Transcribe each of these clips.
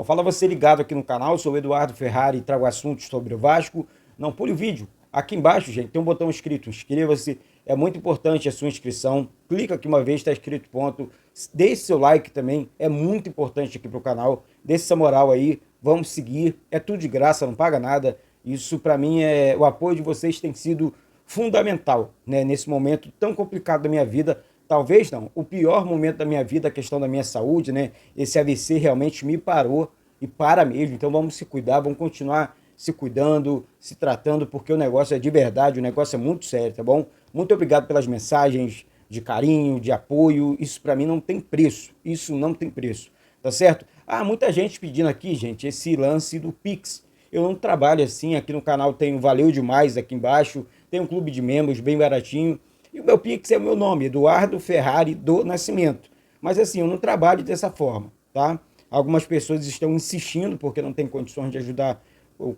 Então fala você ligado aqui no canal, eu sou o Eduardo Ferrari e trago assuntos sobre o Vasco. Não pule o vídeo. Aqui embaixo, gente, tem um botão escrito inscreva-se. É muito importante a sua inscrição. Clica aqui uma vez, está escrito ponto. Deixe seu like também, é muito importante aqui para o canal. Deixe essa moral aí, vamos seguir. É tudo de graça, não paga nada. Isso para mim o apoio de vocês tem sido fundamental, né? Nesse momento tão complicado da minha vida. Talvez não, o pior momento da minha vida, a questão da minha saúde, né? Esse AVC realmente me parou e para mesmo. Então vamos se cuidar, vamos continuar se cuidando, se tratando, porque o negócio é de verdade, o negócio é muito sério, tá bom? Muito obrigado pelas mensagens de carinho, de apoio. Isso para mim não tem preço. Isso não tem preço, tá certo? Ah, muita gente pedindo aqui, gente, esse lance do Pix. Eu não trabalho assim, aqui no canal tem o Valeu Demais aqui embaixo, tem um clube de membros bem baratinho. E o meu Pix é o meu nome, Eduardo Ferrari do Nascimento. Mas assim, eu não trabalho dessa forma, tá? Algumas pessoas estão insistindo porque não tem condições de ajudar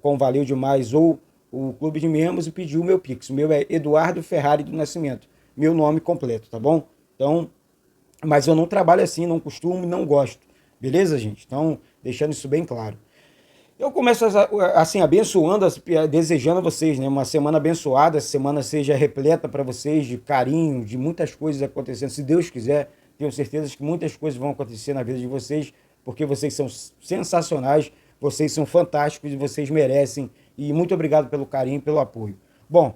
com Valeu Demais ou o clube de membros e pediu o meu Pix. O meu é Eduardo Ferrari do Nascimento. Meu nome completo, tá bom? Então, mas eu não trabalho assim, não costumo e não gosto. Beleza, gente? Então, deixando isso bem claro. Eu começo assim, abençoando, desejando a vocês, né, uma semana abençoada, essa semana seja repleta para vocês de carinho, de muitas coisas acontecendo. Se Deus quiser, tenho certeza que muitas coisas vão acontecer na vida de vocês, porque vocês são sensacionais, vocês são fantásticos e vocês merecem. E muito obrigado pelo carinho e pelo apoio. Bom,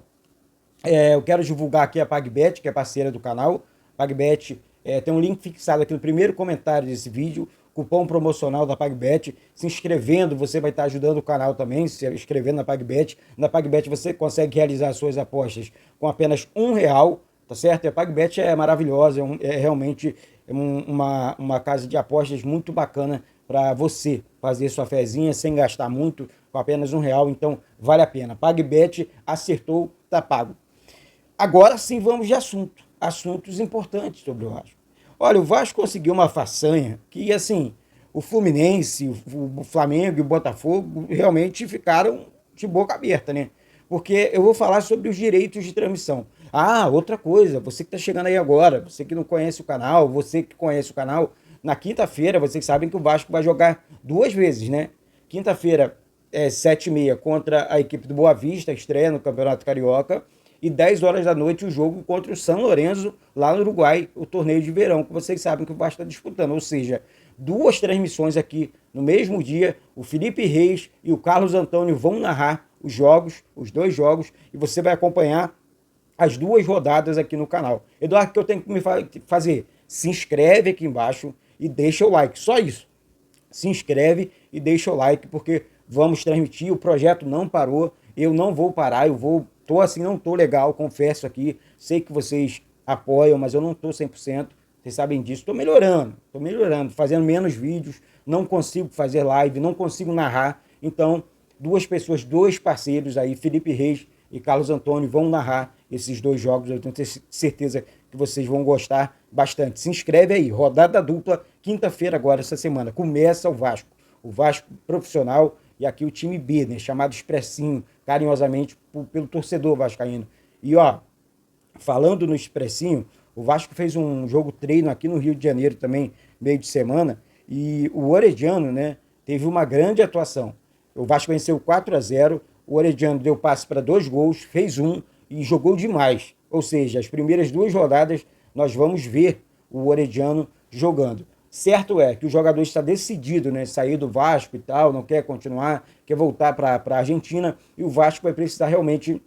eu quero divulgar aqui a PagBet, que é parceira do canal. PagBet tem um link fixado aqui no primeiro comentário desse vídeo, cupom promocional da PagBet. Se inscrevendo, você vai estar ajudando o canal também, se inscrevendo na PagBet. Na PagBet você consegue realizar suas apostas com apenas R$ 1, tá certo? E a PagBet é maravilhosa, é realmente uma casa de apostas muito bacana para você fazer sua fezinha sem gastar muito, com apenas R$ 1. Então vale a pena. PagBet acertou, tá pago. Agora sim vamos de assuntos importantes sobre o Vasco. Olha, o Vasco conseguiu uma façanha que, assim, o Fluminense, o Flamengo e o Botafogo realmente ficaram de boca aberta, né? Porque eu vou falar sobre os direitos de transmissão. Ah, outra coisa, você que está chegando aí agora, você que não conhece o canal, você que conhece o canal, na quinta-feira, vocês sabem que o Vasco vai jogar duas vezes, né? Quinta-feira, 7h30 contra a equipe do Boa Vista, estreia no Campeonato Carioca, e 10 horas da noite o jogo contra o São Lourenço, lá no Uruguai, o torneio de verão, que vocês sabem que o Vasco está disputando. Ou seja, duas transmissões aqui no mesmo dia, o Felipe Reis e o Carlos Antônio vão narrar os jogos, os dois jogos, e você vai acompanhar as duas rodadas aqui no canal. Eduardo, o que eu tenho que me fazer? Se inscreve aqui embaixo e deixa o like, só isso. Se inscreve e deixa o like, porque vamos transmitir, o projeto não parou, eu não vou parar, não tô legal, confesso aqui, sei que vocês apoiam, mas eu não tô 100%, vocês sabem disso, tô melhorando, fazendo menos vídeos, não consigo fazer live, não consigo narrar, então duas pessoas, dois parceiros aí, Felipe Reis e Carlos Antônio, vão narrar esses dois jogos, eu tenho certeza que vocês vão gostar bastante. Se inscreve aí, rodada dupla, quinta-feira agora, essa semana, começa o Vasco profissional, e aqui o time B, né, chamado Expressinho, carinhosamente pelo torcedor vascaíno. E ó, falando no Expressinho, o Vasco fez um jogo treino aqui no Rio de Janeiro também, meio de semana, e o Orediano, né, teve uma grande atuação. O Vasco venceu 4-0, o Orediano deu passe para 2 gols, fez um e jogou demais. Ou seja, as primeiras 2 rodadas nós vamos ver o Orediano jogando. Certo é que o jogador está decidido, né, sair do Vasco e tal, não quer continuar, quer voltar para a Argentina, e o Vasco vai precisar realmente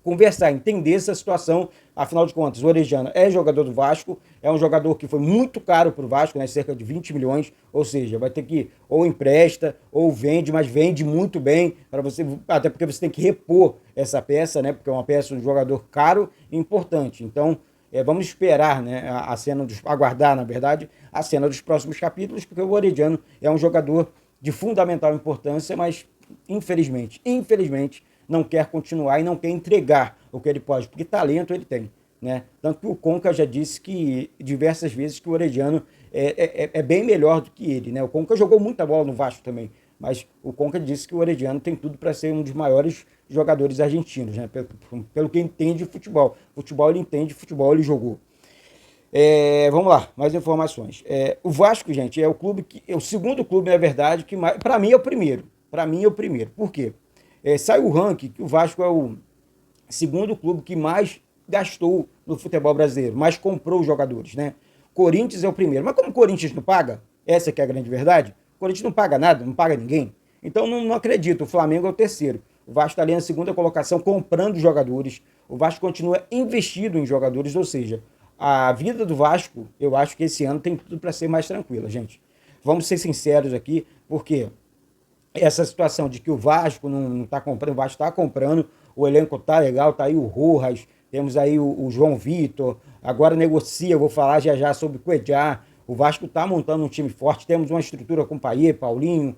conversar, entender essa situação. Afinal de contas, o Orediano é jogador do Vasco, é um jogador que foi muito caro para o Vasco, né, cerca de 20 milhões, ou seja, vai ter que ou empresta ou vende, mas vende muito bem, para você, até porque você tem que repor essa peça, né, porque é uma peça de um jogador caro e importante. Então, vamos esperar, né, aguardar, na verdade, a cena dos próximos capítulos, porque o Orediano é um jogador de fundamental importância, mas infelizmente, não quer continuar e não quer entregar o que ele pode, porque talento ele tem, né? Tanto que o Conca já disse que diversas vezes que o Orediano é bem melhor do que ele, né? O Conca jogou muita bola no Vasco também, mas o Conca disse que o Orediano tem tudo para ser um dos maiores jogadores argentinos, né? Pelo que entende de futebol. Futebol ele entende, futebol ele jogou. Vamos lá, mais informações. O Vasco, gente, é o clube que é o segundo clube, na verdade, que mais. Para mim é o primeiro. Para mim é o primeiro. Por quê? Saiu o ranking que o Vasco é o segundo clube que mais gastou no futebol brasileiro, mais comprou jogadores, né? Corinthians é o primeiro. Mas como o Corinthians não paga, essa que é a grande verdade, o Corinthians não paga nada, não paga ninguém. Então não acredito, o Flamengo é o terceiro. O Vasco está ali na segunda colocação comprando jogadores. O Vasco continua investido em jogadores, ou seja, a vida do Vasco, eu acho que esse ano tem tudo para ser mais tranquila, gente. Vamos ser sinceros aqui, porque essa situação de que o Vasco não está comprando, o Vasco está comprando, o elenco está legal, tá aí o Rojas, temos aí o João Vitor, agora negocia, vou falar já já sobre o Cuejá, o Vasco está montando um time forte, temos uma estrutura com Paier, Paulinho,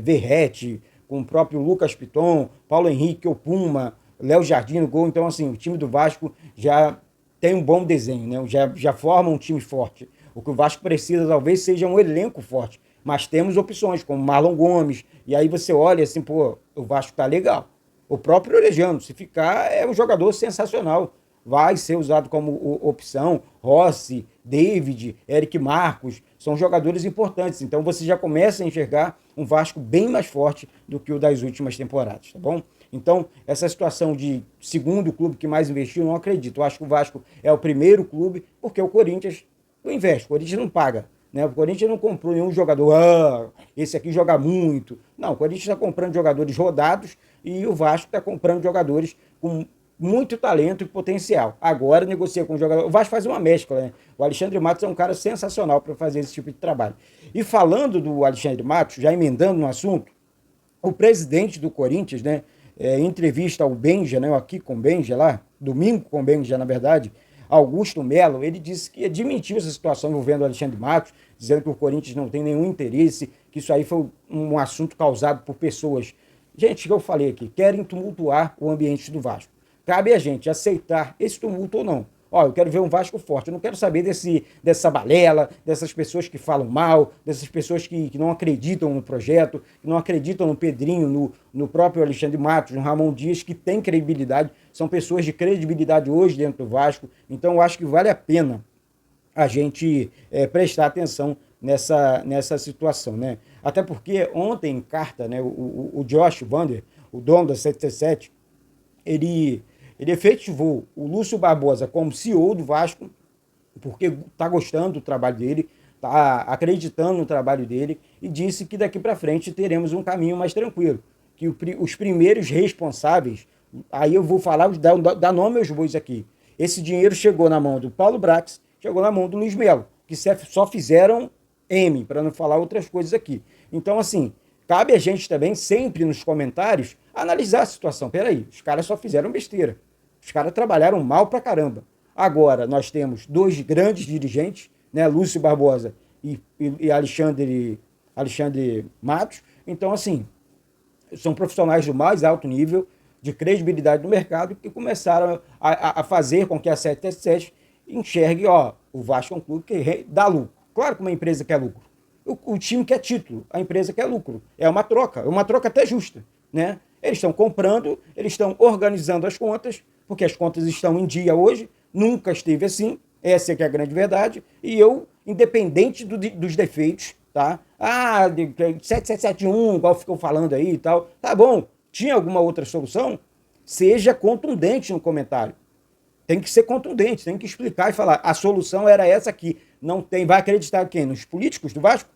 Verrete, com o próprio Lucas Piton, Paulo Henrique, Opuma, Léo Jardim no gol, então assim, o time do Vasco já tem um bom desenho, né? já forma um time forte. O que o Vasco precisa talvez seja um elenco forte, mas temos opções como Marlon Gomes, e aí você olha assim, pô, o Vasco tá legal. O próprio Orejano, se ficar, é um jogador sensacional. Vai ser usado como opção. Rossi, David, Eric Marcos, são jogadores importantes. Então você já começa a enxergar um Vasco bem mais forte do que o das últimas temporadas, tá bom? Então, essa situação de segundo clube que mais investiu, não acredito. Eu acho que o Vasco é o primeiro clube, porque o Corinthians não investe, o Corinthians não paga. Né? O Corinthians não comprou nenhum jogador, esse aqui joga muito. Não, o Corinthians está comprando jogadores rodados e o Vasco está comprando jogadores com muito talento e potencial. Agora negocia com o jogador. O Vasco faz uma mescla, né? O Alexandre Matos é um cara sensacional para fazer esse tipo de trabalho. E falando do Alexandre Matos, já emendando no assunto, o presidente do Corinthians, né, em entrevista ao Benja, né, aqui com o Benja lá, domingo com o Benja, na verdade, Augusto Melo, ele disse que admitiu essa situação envolvendo o Alexandre Matos, dizendo que o Corinthians não tem nenhum interesse, que isso aí foi um assunto causado por pessoas, gente, que eu falei aqui, querem tumultuar o ambiente do Vasco. Cabe a gente aceitar esse tumulto ou não. Ó, eu quero ver um Vasco forte, eu não quero saber dessa balela, dessas pessoas que falam mal, dessas pessoas que não acreditam no projeto, que não acreditam no Pedrinho, no próprio Alexandre Matos, no Ramon Dias, que tem credibilidade, são pessoas de credibilidade hoje dentro do Vasco, então eu acho que vale a pena a gente prestar atenção nessa situação, né? Até porque ontem em carta, né, o Josh Vander, o dono da 77, ele efetivou o Lúcio Barbosa como CEO do Vasco, porque está gostando do trabalho dele, está acreditando no trabalho dele, e disse que daqui para frente teremos um caminho mais tranquilo. Que os primeiros responsáveis, aí eu vou falar, dar nome aos bois aqui. Esse dinheiro chegou na mão do Paulo Brax, chegou na mão do Luiz Melo, que só fizeram M, para não falar outras coisas aqui. Então, assim, cabe a gente também, sempre nos comentários, analisar a situação. Peraí, os caras só fizeram besteira. Os caras trabalharam mal pra caramba. Agora, nós temos dois grandes dirigentes, né, Lúcio Barbosa e Alexandre Matos. Então, assim, são profissionais do mais alto nível, de credibilidade no mercado, que começaram a fazer com que a 777 enxergue, ó, o Vasco é um clube que dá lucro. Claro que uma empresa quer lucro. O time quer título, a empresa quer lucro. É uma troca até justa, né? Eles estão comprando, eles estão organizando as contas, porque as contas estão em dia hoje, nunca esteve assim, essa é que é a grande verdade, e eu, independente dos defeitos, tá? 7771, igual ficou falando aí e tal, tá bom, tinha alguma outra solução? Seja contundente no comentário. Tem que ser contundente, tem que explicar e falar, a solução era essa aqui. Não tem, vai acreditar quem? Nos políticos do Vasco?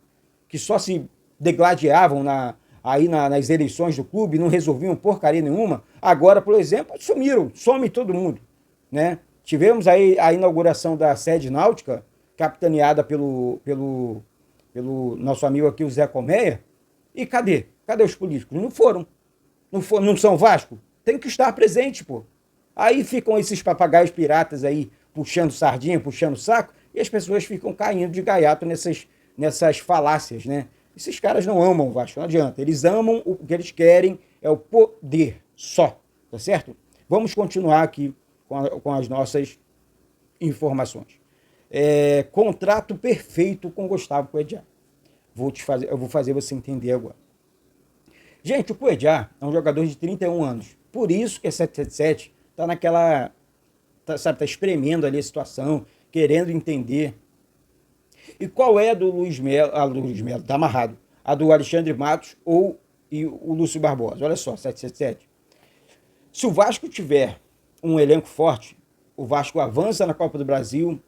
Que só se degladiavam nas eleições do clube, não resolviam porcaria nenhuma. Agora, por exemplo, some todo mundo, né? Tivemos aí a inauguração da sede náutica, capitaneada pelo nosso amigo aqui, o Zé Colmeia, e cadê? Cadê os políticos? Não são Vasco? Tem que estar presente, pô. Aí ficam esses papagaios piratas aí, puxando sardinha, puxando saco, e as pessoas ficam caindo de gaiato nessas falácias, né? Esses caras não amam o Vasco, não adianta. Eles amam, o que eles querem é o poder só, tá certo? Vamos continuar aqui com as nossas informações. Contrato perfeito com Gustavo Cuejá. Eu vou fazer você entender agora. Gente, o Cuejá é um jogador de 31 anos. Por isso que a 777 tá naquela, tá espremendo ali a situação, querendo entender. E qual é a do Luiz Melo? A do Luiz Melo, tá amarrado. A do Alexandre Matos e o Lúcio Barbosa. Olha só, 777. Se o Vasco tiver um elenco forte, o Vasco avança na Copa do Brasil,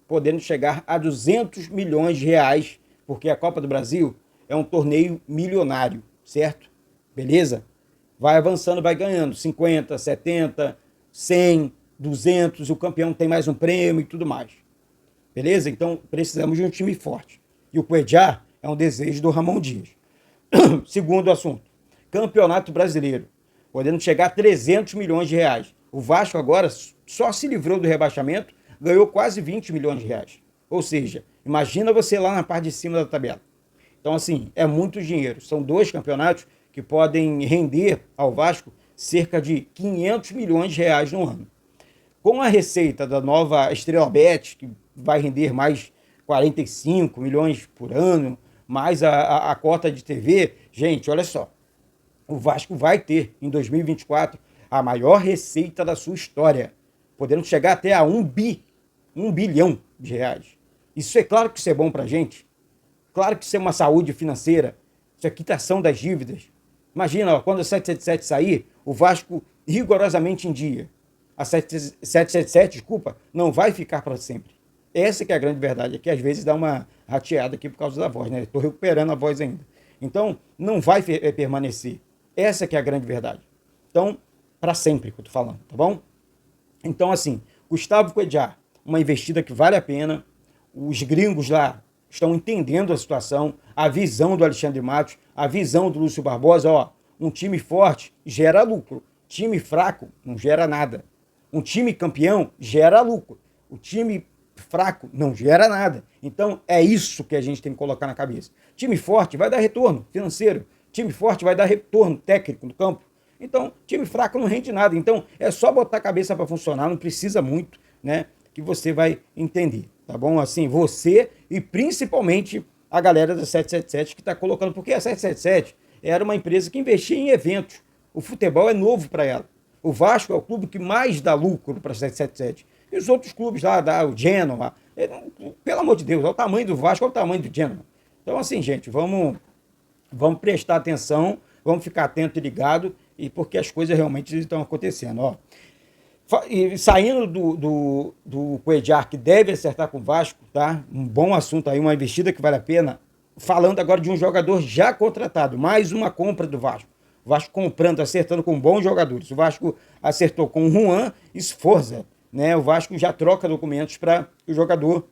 podendo chegar a 200 milhões de reais, porque a Copa do Brasil é um torneio milionário, certo? Beleza? Vai avançando, vai ganhando 50, 70, 100, 200, o campeão tem mais um prêmio e tudo mais. Beleza? Então precisamos de um time forte. E o Cuejá é um desejo do Ramon Dias. Segundo assunto, Campeonato Brasileiro, podendo chegar a 300 milhões de reais. O Vasco agora só se livrou do rebaixamento, ganhou quase 20 milhões de reais. Ou seja, imagina você lá na parte de cima da tabela. Então, assim, é muito dinheiro. São 2 campeonatos que podem render ao Vasco cerca de 500 milhões de reais no ano. Com a receita da nova Estrela Bet, que vai render mais 45 milhões por ano, mais a cota de TV, gente, olha só. O Vasco vai ter, em 2024, a maior receita da sua história, podendo chegar até a 1 bilhão de reais. Isso é claro que isso é bom pra gente. Claro que isso é uma saúde financeira. Isso é quitação das dívidas. Imagina, ó, quando a 777 sair, o Vasco rigorosamente em dia. A 777, desculpa, não vai ficar para sempre. Essa que é a grande verdade. É que às vezes dá uma rateada aqui por causa da voz, né? Estou recuperando a voz ainda. Então, não vai permanecer. Essa que é a grande verdade. Então, para sempre que eu tô falando, tá bom? Então, assim, Gustavo Cuejá, uma investida que vale a pena. Os gringos lá estão entendendo a situação, a visão do Alexandre Matos, a visão do Lúcio Barbosa. Ó, um time forte gera lucro, time fraco não gera nada. Um time campeão gera lucro, o time fraco não gera nada. Então é isso que a gente tem que colocar na cabeça. Time forte vai dar retorno financeiro, time forte vai dar retorno técnico no campo. Então time fraco não rende nada. Então é só botar a cabeça para funcionar, não precisa muito, né, que você vai entender. Tá bom? Assim, você e principalmente a galera da 777 que está colocando, porque a 777 era uma empresa que investia em eventos. O futebol é novo para ela. O Vasco é o clube que mais dá lucro para a 777. E os outros clubes lá, o Genoa, pelo amor de Deus, olha o tamanho do Vasco, olha o tamanho do Genoa. Então, assim, gente, vamos prestar atenção, vamos ficar atento e ligado, e porque as coisas realmente estão acontecendo, ó. E saindo do Cuejá, que deve acertar com o Vasco, tá? Um bom assunto aí, uma investida que vale a pena. Falando agora de um jogador já contratado, mais uma compra do Vasco. O Vasco comprando, acertando com bons jogadores. O Vasco acertou com o Juan Sforza, né? O Vasco já troca documentos para que o jogador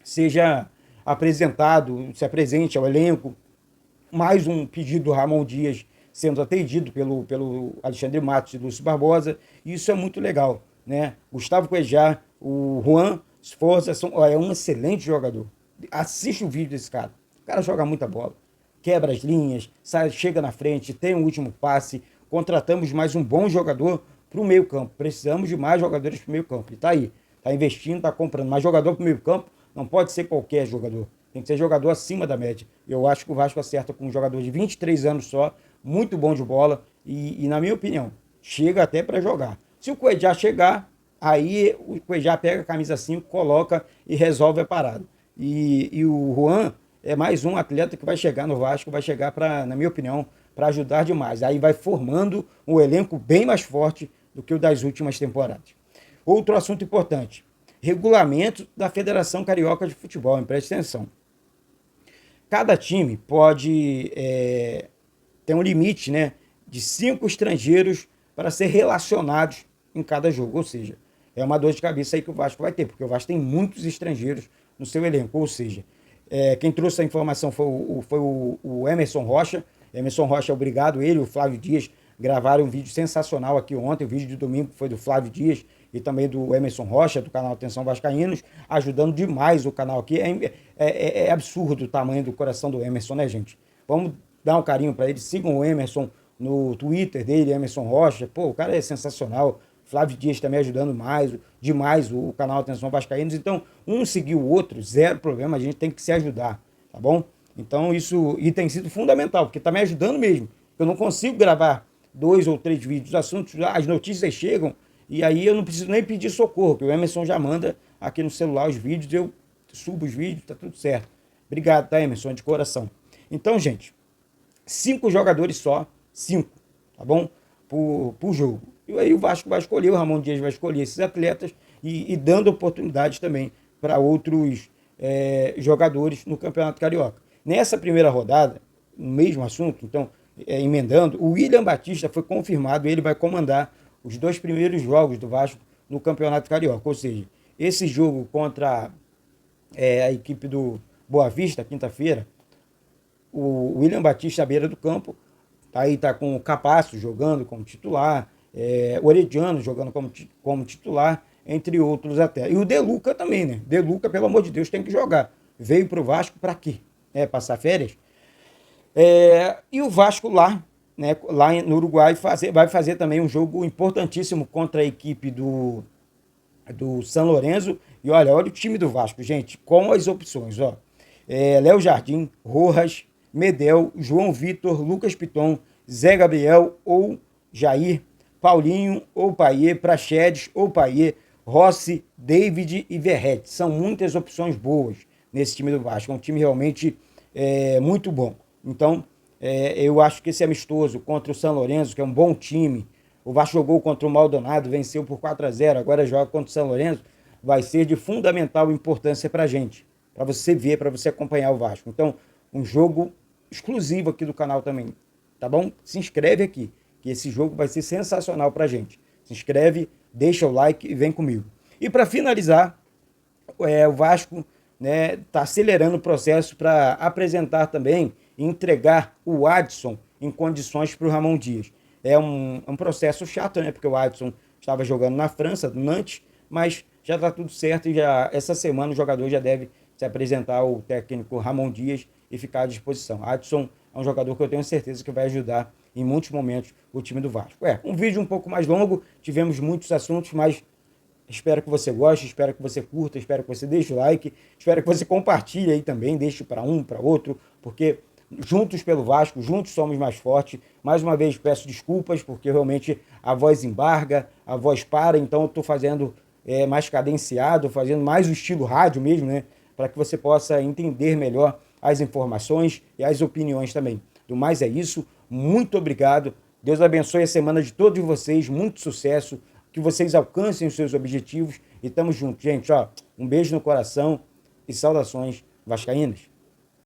seja apresentado, se apresente ao elenco. Mais um pedido do Ramon Dias sendo atendido pelo Alexandre Matos e Lúcio Barbosa, e isso é muito legal, né? Gustavo Cuejá, o Juan Sforza, é um excelente jogador. Assiste o vídeo desse cara. O cara joga muita bola, quebra as linhas, chega na frente, tem um último passe. Contratamos mais um bom jogador para o meio campo. Precisamos de mais jogadores para o meio campo. Ele está aí, está investindo, está comprando. Mas jogador para o meio campo não pode ser qualquer jogador. Tem que ser jogador acima da média. Eu acho que o Vasco acerta com um jogador de 23 anos só, muito bom de bola e na minha opinião, chega até para jogar. Se o Cuejá chegar, aí o Cuejá pega a camisa 5, coloca e resolve a parada. E o Juan é mais um atleta que vai chegar no Vasco, vai chegar, na minha opinião, para ajudar demais. Aí vai formando um elenco bem mais forte do que o das últimas temporadas. Outro assunto importante, regulamento da Federação Carioca de Futebol, preste atenção. Cada time pode ter um limite, né, de 5 estrangeiros para ser relacionados em cada jogo. Ou seja, é uma dor de cabeça aí que o Vasco vai ter, porque o Vasco tem muitos estrangeiros no seu elenco. Ou seja, quem trouxe a informação foi o Emerson Rocha. Emerson Rocha, obrigado. Ele e o Flávio Dias gravaram um vídeo sensacional aqui ontem. O vídeo de domingo foi do Flávio Dias e também do Emerson Rocha, do canal Atenção Vascaínos, ajudando demais o canal aqui. É absurdo o tamanho do coração do Emerson, né, gente? Vamos dar um carinho para ele. Sigam o Emerson no Twitter dele, Emerson Rocha. Pô, o cara é sensacional. Flávio Dias também ajudando demais o canal Atenção Vascaínos. Então, um seguiu o outro, zero problema. A gente tem que se ajudar, tá bom? Então, isso tem sido fundamental, porque tá me ajudando mesmo. Eu não consigo gravar 2 ou 3 vídeos, assuntos, as notícias chegam, e aí eu não preciso nem pedir socorro, porque o Emerson já manda aqui no celular os vídeos, eu subo os vídeos, tá tudo certo. Obrigado, tá, Emerson, de coração. Então, gente, 5 jogadores só, 5, tá bom? Por jogo. E aí o Vasco vai escolher, o Ramon Dias vai escolher esses atletas e dando oportunidades também para outros jogadores no Campeonato Carioca. Nessa primeira rodada, no mesmo assunto, então, emendando, o William Batista foi confirmado, ele vai comandar os 2 primeiros jogos do Vasco no Campeonato Carioca. Ou seja, esse jogo contra a equipe do Boa Vista, quinta-feira, o William Batista à beira do campo, aí está com o Capasso jogando como titular, o Orediano jogando como titular, entre outros até. E o De Luca também, né? De Luca, pelo amor de Deus, tem que jogar. Veio para o Vasco para quê? Passar férias? E o Vasco lá, né, lá no Uruguai, vai fazer também um jogo importantíssimo contra a equipe do São Lourenço. E olha o time do Vasco, gente, com as opções, ó. Léo Jardim, Rojas, Medel, João Vitor, Lucas Piton, Zé Gabriel ou Jair, Paulinho ou Paiê, Praxedes ou Paiê, Rossi, David e Verrete. São muitas opções boas nesse time do Vasco. É um time realmente muito bom. Então, eu acho que esse amistoso contra o São Lourenço, que é um bom time, o Vasco jogou contra o Maldonado, venceu por 4-0, agora joga contra o São Lourenço, vai ser de fundamental importância para a gente, para você ver, para você acompanhar o Vasco. Então, um jogo exclusivo aqui do canal também, tá bom? Se inscreve aqui, que esse jogo vai ser sensacional para a gente. Se inscreve, deixa o like e vem comigo. E para finalizar, o Vasco tá acelerando o processo para apresentar também e entregar o Adson em condições para o Ramon Dias. É um processo chato, né? Porque o Adson estava jogando na França, no Nantes, mas já está tudo certo e já essa semana o jogador já deve se apresentar ao técnico Ramon Dias e ficar à disposição. Adson é um jogador que eu tenho certeza que vai ajudar em muitos momentos o time do Vasco. Um vídeo um pouco mais longo, tivemos muitos assuntos, mas espero que você goste, espero que você curta, espero que você deixe o like, espero que você compartilhe aí também, deixe para um, para outro, porque juntos pelo Vasco, juntos somos mais fortes. Mais uma vez peço desculpas, porque realmente a voz embarga, a voz para, então eu estou fazendo mais cadenciado, fazendo mais o estilo rádio mesmo, né? Para que você possa entender melhor as informações e as opiniões também. Do mais é isso, muito obrigado, Deus abençoe a semana de todos vocês, muito sucesso, que vocês alcancem os seus objetivos e tamo junto, gente, ó, um beijo no coração e saudações vascaínas.